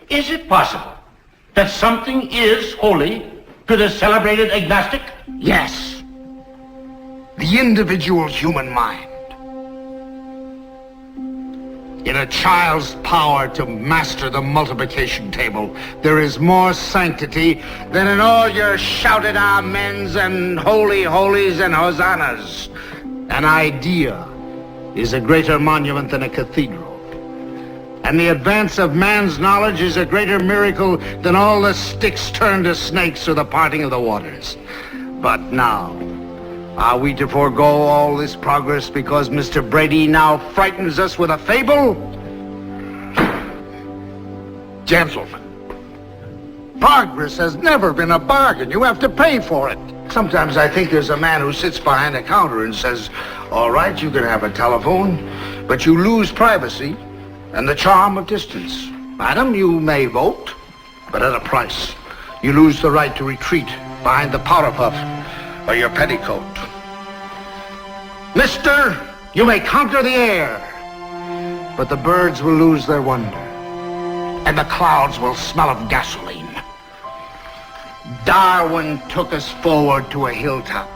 Is it possible that something is holy to the celebrated agnostic? Yes. The individual human mind. In a child's power to master the multiplication table, there is more sanctity than in all your shouted amens and holy holies and hosannas. An idea is a greater monument than a cathedral. And the advance of man's knowledge is a greater miracle than all the sticks turned to snakes or the parting of the waters. But now, are we to forego all this progress because Mr. Brady now frightens us with a fable? Gentlemen, progress has never been a bargain. You have to pay for it. Sometimes I think there's a man who sits behind a counter and says, all right, you can have a telephone, but you lose privacy and the charm of distance. Madam, you may vote, but at a price. You lose the right to retreat behind the powder puff or your petticoat. Mister, you may conquer the air, but the birds will lose their wonder, and the clouds will smell of gasoline. Darwin took us forward to a hilltop,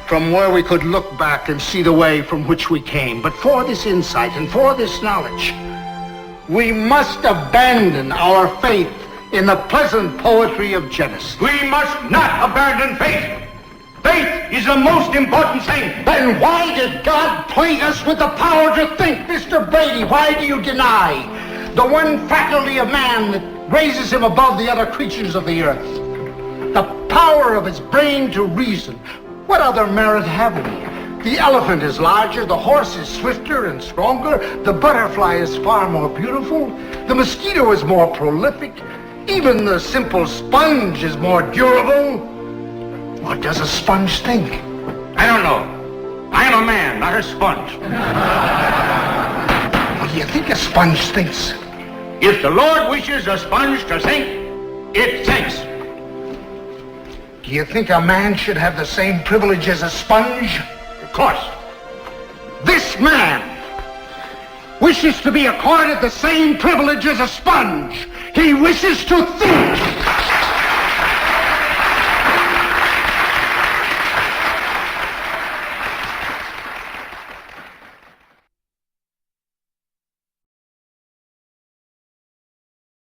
from where we could look back and see the way from which we came. But for this insight and for this knowledge, we must abandon our faith in the pleasant poetry of Genesis. We must not abandon faith. Faith is the most important thing. Then why did God plague us with the power to think, Mr. Brady? Why do you deny the one faculty of man that raises him above the other creatures of the earth? The power of his brain to reason. What other merit have we? The elephant is larger, the horse is swifter and stronger, the butterfly is far more beautiful, the mosquito is more prolific, even the simple sponge is more durable. What does a sponge think? I don't know. I am a man, not a sponge. What do you think a sponge thinks? If the Lord wishes a sponge to think, it thinks. Do you think a man should have the same privilege as a sponge? Of course. This man wishes to be accorded the same privilege as a sponge. He wishes to think.